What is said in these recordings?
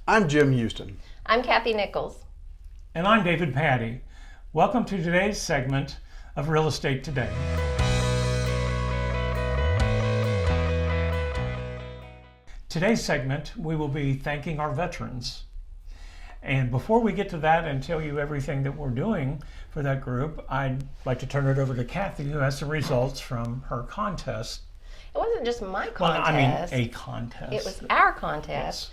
I'm Jim Houston. I'm Kathy Nichols. And I'm David Patty. Welcome to today's segment of Real Estate Today. Today's segment, we will be thanking our veterans. And before we get to that and tell you everything that we're doing for that group, I'd like to turn it over to Kathy, who has the results from her contest. It wasn't just my contest. Well, I mean, a contest. It was our contest. Yes.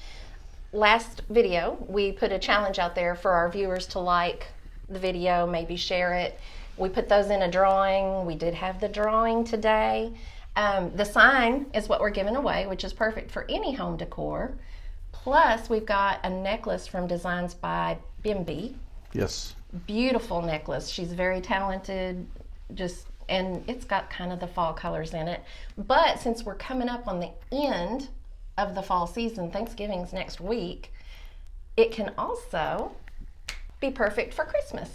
Last video, we put a challenge out there for our viewers to like the video, maybe share it. We put those in a drawing. We did have the drawing today. The sign is what we're giving away, which is perfect for any home decor. Plus, we've got a necklace from Designs by Bimby. Yes. Beautiful necklace. She's very talented, and it's got kind of the fall colors in it. But since we're coming up on the end of the fall season, Thanksgiving's next week, it can also be perfect for Christmas.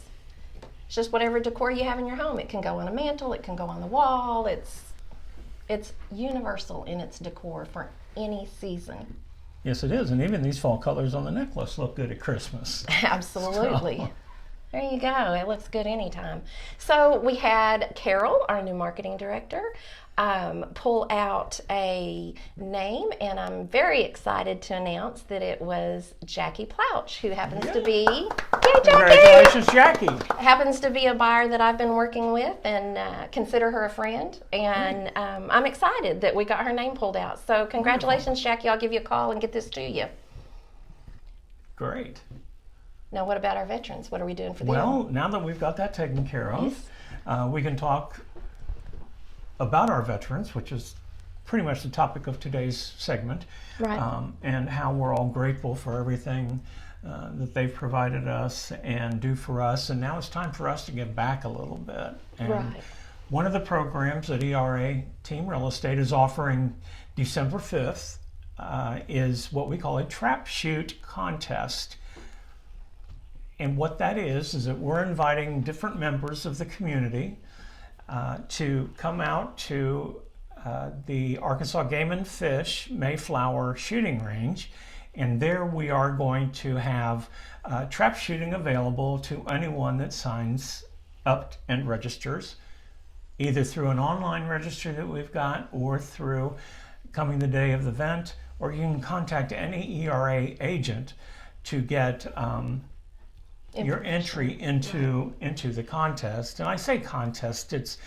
It's just whatever decor you have in your home. It can go on a mantle, it can go on the wall. It's universal in its decor for any season. Yes, it is. And even these fall colors on the necklace look good at Christmas. Absolutely. So. There you go. It looks good anytime. So we had Carol, our new marketing director, pull out a name, and I'm very excited to announce that it was Jackie Plouch, who happens to be, yay, Jackie! Congratulations, Jackie! Happens to be a buyer that I've been working with, and consider her a friend, and I'm excited that we got her name pulled out. So congratulations, Jackie. I'll give you a call and get this to you. Great. Now, what about our veterans? What are we doing for them? Well, now that we've got that taken care of, we can talk about our veterans, which is pretty much the topic of today's segment, right. And how we're all grateful for everything that they've provided us and do for us. And now it's time for us to give back a little bit. And right. One of the programs that ERA Team Real Estate is offering December 5th is what we call a trap shoot contest. And what that is that we're inviting different members of the community to come out to the Arkansas Game and Fish Mayflower shooting range. And there we are going to have trap shooting available to anyone that signs up and registers, either through an online registry that we've got or through coming the day of the event, or you can contact any ERA agent to get your entry into the contest. And I say contest, it's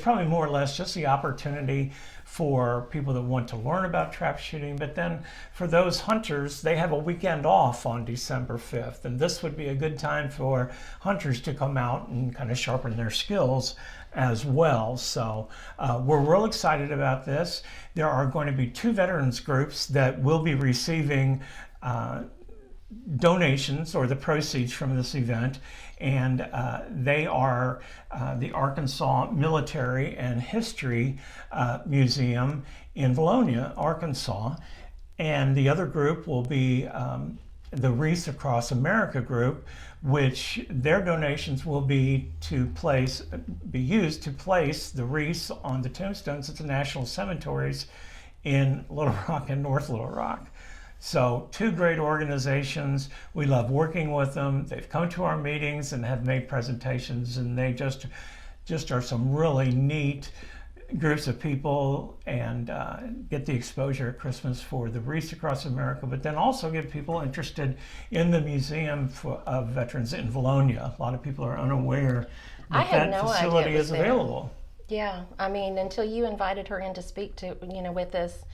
probably more or less just the opportunity for people that want to learn about trap shooting, but then for those hunters, they have a weekend off on December 5th, and this would be a good time for hunters to come out and kind of sharpen their skills as well. So we're real excited about this. There are going to be 2 veterans groups that will be receiving donations or the proceeds from this event, and they are the Arkansas Military and History Museum in Vilonia, Arkansas, and the other group will be the Wreaths Across America group, which their donations will be used to place the wreaths on the tombstones at the national cemeteries in Little Rock and North Little Rock. So 2 great organizations. We love working with them. They've come to our meetings and have made presentations, and they just are some really neat groups of people, and get the exposure at Christmas for the Wreaths Across America, but then also get people interested in the Museum of Veterans in Vilonia. A lot of people are unaware that facility is available. Yeah, I mean, until you invited her in to speak to, with us,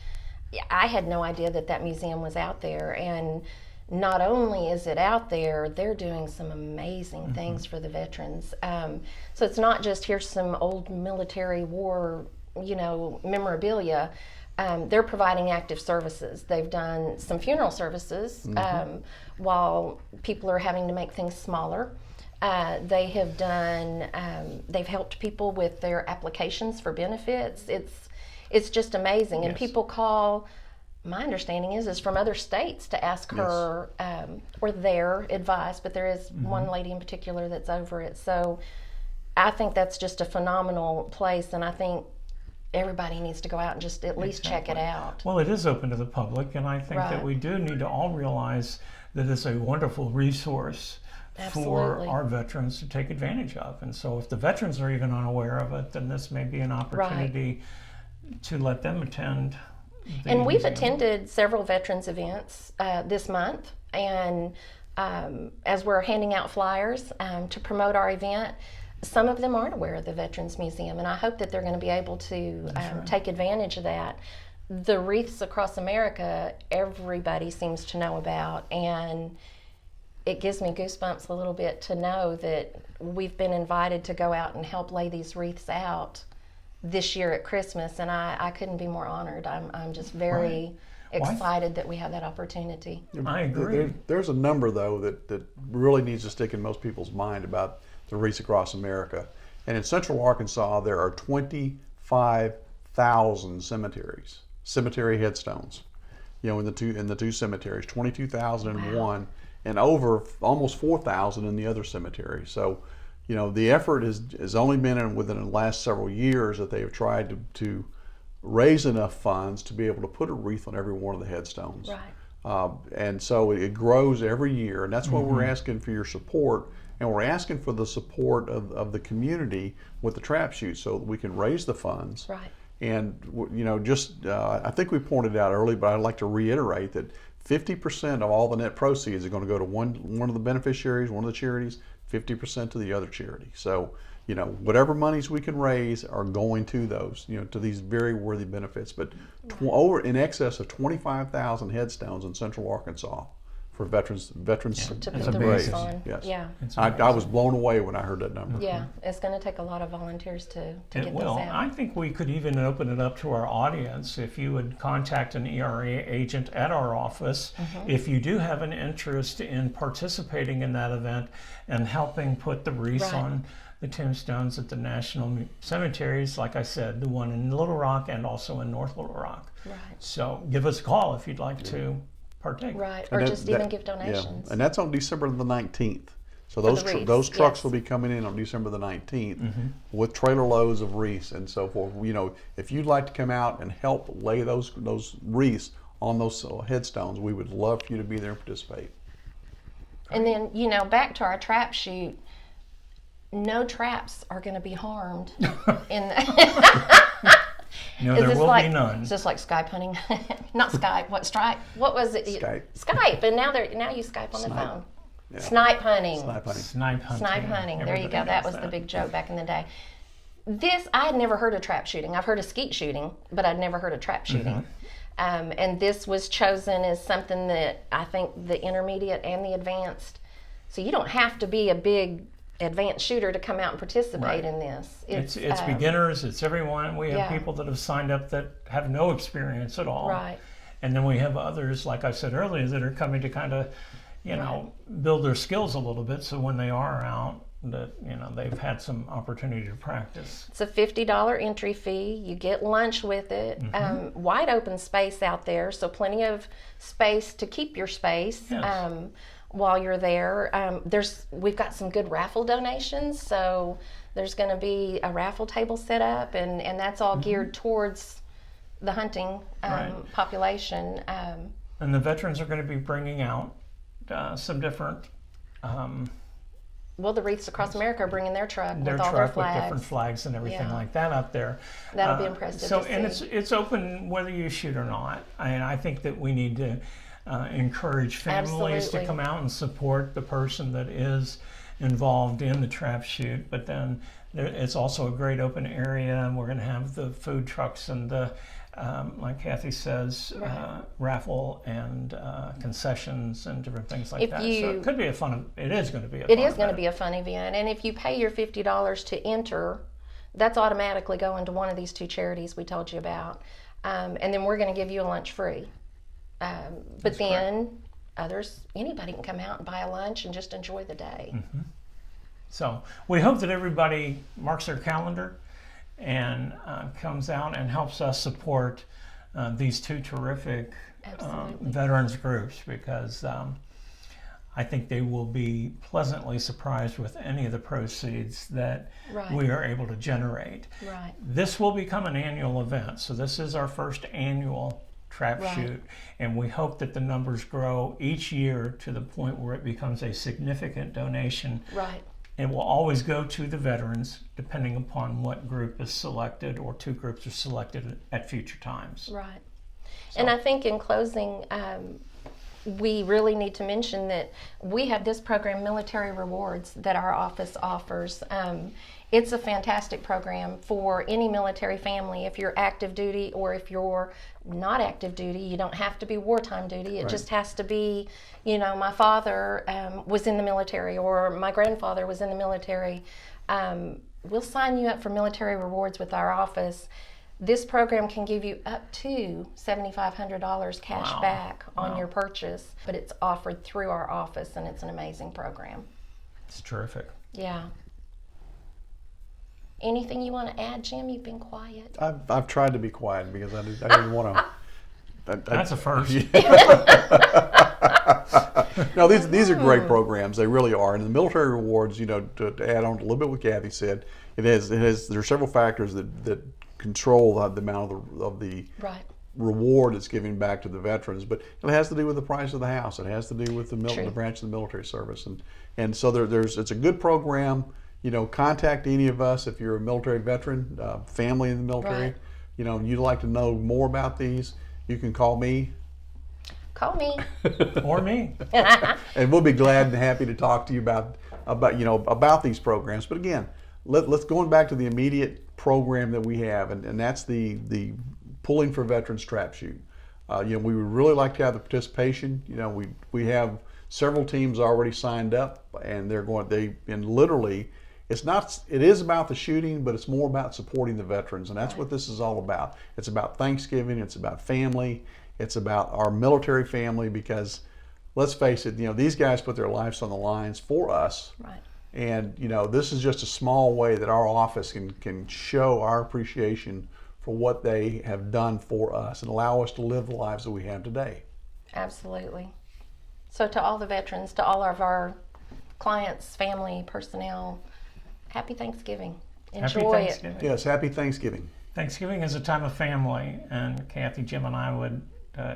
I had no idea that museum was out there, and not only is it out there, they're doing some amazing things for the veterans. So it's not just here's some old military war, memorabilia. They're providing active services. They've done some funeral services while people are having to make things smaller. They have done. They've helped people with their applications for benefits. It's just amazing. And people call, my understanding is from other states to ask her or their advice, but there is one lady in particular that's over it. So I think that's just a phenomenal place, and I think everybody needs to go out and just at least check it out. Well, it is open to the public, and I think that we do need to all realize that is a wonderful resource for Absolutely. our veterans to take advantage of. And so if the veterans are even unaware of it, then this may be an opportunity to let them attend. And we've museum. attended several veterans events this month, and as we're handing out flyers to promote our event, some of them aren't aware of the Veterans Museum, and I hope that they're going to be able to take advantage of that. The Wreaths Across America, everybody seems to know about, and it gives me goosebumps a little bit to know that we've been invited to go out and help lay these wreaths out this year at Christmas, and I couldn't be more honored. I'm just very excited that we have that opportunity. I agree. There's a number, though, that really needs to stick in most people's mind about the Wreaths Across America. And in central Arkansas, there are 25,000 cemetery headstones. You know, in the two cemeteries, 22,001, and over almost 4,000 in the other cemetery. So, you know, the effort has only been within the last several years that they have tried to raise enough funds to be able to put a wreath on every one of the headstones. Right. And so it grows every year, and that's why we're asking for your support, and we're asking for the support of the community with the trap shoot so that we can raise the funds. Right. And, you know, just I think we pointed out early, but I'd like to reiterate that 50% of all the net proceeds are going to go to one of the beneficiaries, one of the charities, 50% to the other charity. So, you know, whatever monies we can raise are going to those, you know, to these very worthy benefits. But over in excess of 25,000 headstones in central Arkansas for veterans To to put the raise. wreaths on. Yes. Yeah. I was blown away when I heard that number. Yeah. It's going to take a lot of volunteers to get It this will. out. I think we could even open it up to our audience. If you would contact an ERA agent at our office, if you do have an interest in participating in that event and helping put the wreaths Right. on the tombstones at the national cemeteries, like I said, the one in Little Rock and also in North Little Rock. Right. So give us a call if you'd like to partake. Right. And Or that- just even that- give donations. Yeah. And that's on December the 19th. So the those wreaths, those trucks yes. will be coming in on December the 19th with trailer loads of wreaths and so forth. You know, if you'd like to come out and help lay those wreaths on those headstones, we would love for you to be there and participate. And then, you know, back to our trap shoot, no traps are going to be harmed in the No, Is there this will like, be none. Is this like Skype hunting? Not Skype. What Stripe? What was it? Skype. Skype. And now you Skype on the Snipe. phone. Yeah. Snipe hunting. Snipe hunting. Snipe hunting. Snipe hunting. There you go. Everybody That knows was the big joke back in the day. I had never heard of trap shooting. I've heard of skeet shooting, but I'd never heard of trap shooting. And this was chosen as something that I think the intermediate and the advanced. So you don't have to be a big advanced shooter to come out and participate Right. in this. It's beginners, it's everyone. We have Yeah. people that have signed up that have no experience at all. Right. And then we have others, like I said earlier, that are coming to kind of, build their skills a little bit so when they are out, that, they've had some opportunity to practice. It's a $50 entry fee. You get lunch with it. Wide open space out there, so plenty of space to keep your space. Yes. While you're there. We've got some good raffle donations, so there's going to be a raffle table set up, and that's all geared towards the hunting Right. population. And the veterans are going to be bringing out some different Well, the Wreaths Across America are bringing their truck their with all their truck with different flags. flags and everything Yeah. like that up there. That'll be impressive So, to and see. it's open whether you shoot or not. And I think that we need to encourage families Absolutely. to come out and support the person that is involved in the trap shoot. But then it's also a great open area, and we're going to have the food trucks and the, like Kathy says, raffle and concessions and different things like that. So it could be a fun. It is going to be a. It is going to be a fun event, and if you pay your $50 to enter, that's automatically going to one of these two charities we told you about, and then we're going to give you a lunch free. But then anybody can come out and buy a lunch and just enjoy the day. So we hope that everybody marks their calendar and comes out and helps us support these two terrific Absolutely. veterans groups, because I think they will be pleasantly surprised with any of the proceeds that Right. we are able to generate. Right. This will become an annual event, so this is our first annual trap Right. shoot, and we hope that the numbers grow each year to the point where it becomes a significant donation. Right. It will always go to the veterans, depending upon what group is selected or two groups are selected at future times. Right. And I think in closing, we really need to mention that we have this program, Military Rewards, that our office offers. It's a fantastic program for any military family. If you're active duty or if you're not active duty, you don't have to be wartime duty. It Right. just has to be, my father was in the military or my grandfather was in the military. We'll sign you up for Military Rewards with our office. This program can give you up to $7,500 cash Wow. back on Wow. your purchase, but it's offered through our office, and it's an amazing program. It's terrific. Yeah. Anything you want to add, Jim? You've been quiet. I've tried to be quiet because I didn't want to. That's a first. No, these are great programs. They really are. And the military rewards, to add on a little bit what Kathy said, there are several factors that control the amount of the Right. reward it's giving back to the veterans, but it has to do with the price of the house. It has to do with the True. branch of the military service, and so it's a good program. Contact any of us if you're a military veteran, family in the military. Right. And you'd like to know more about these. You can call me, Call me. Or me. and we'll be glad and happy to talk to you about these programs. But again, let's going back to the immediate program that we have, and that's the Pulling for Veterans Trap Shoot. We would really like to have the participation. We have several teams already signed up, and literally, it is about the shooting, but it's more about supporting the veterans, and that's what this is all about. It's about Thanksgiving, it's about family, it's about our military family, because let's face it, these guys put their lives on the lines for us. Right. And this is just a small way that our office can show our appreciation for what they have done for us and allow us to live the lives that we have today. Absolutely. So to all the veterans, to all of our clients, family, personnel, happy Thanksgiving. Happy Enjoy it. Thanksgiving. Yes, happy Thanksgiving. Thanksgiving is a time of family, and Kathy, Jim, and I would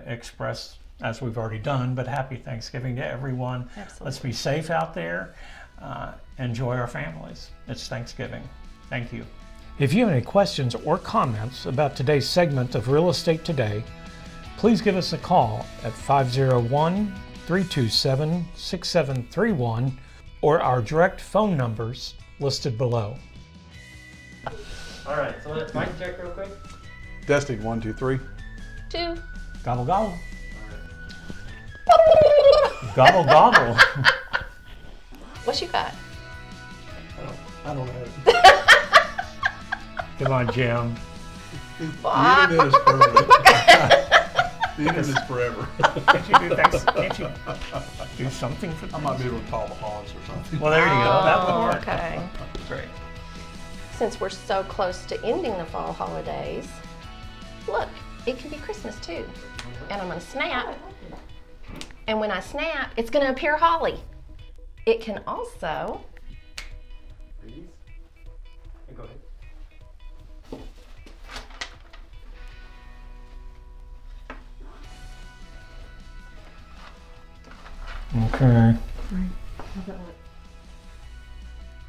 express, as we've already done, but happy Thanksgiving to everyone. Absolutely. Let's be safe out there. Enjoy our families. It's Thanksgiving. Thank you. If you have any questions or comments about today's segment of Real Estate Today, please give us a call at 501-327-6731 or our direct phone numbers listed below. All right, so let's mic check real quick. Testing 1, 2, 3. 2. Gobble, gobble. Gobble, gobble. What you got? I don't know. Come on, Jim. The internet is permanent. The internet is forever. Can't you do something for I them? might be able to call the hogs or something. Well, there you go. That would Oh, work. okay. Great. Since we're so close to ending the fall holidays, look, it can be Christmas too. And I'm going to snap. And when I snap, it's going to appear holly. It can also, Please. Go ahead. Okay.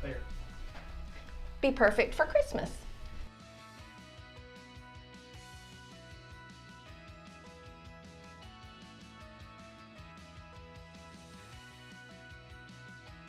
There. be perfect for Christmas.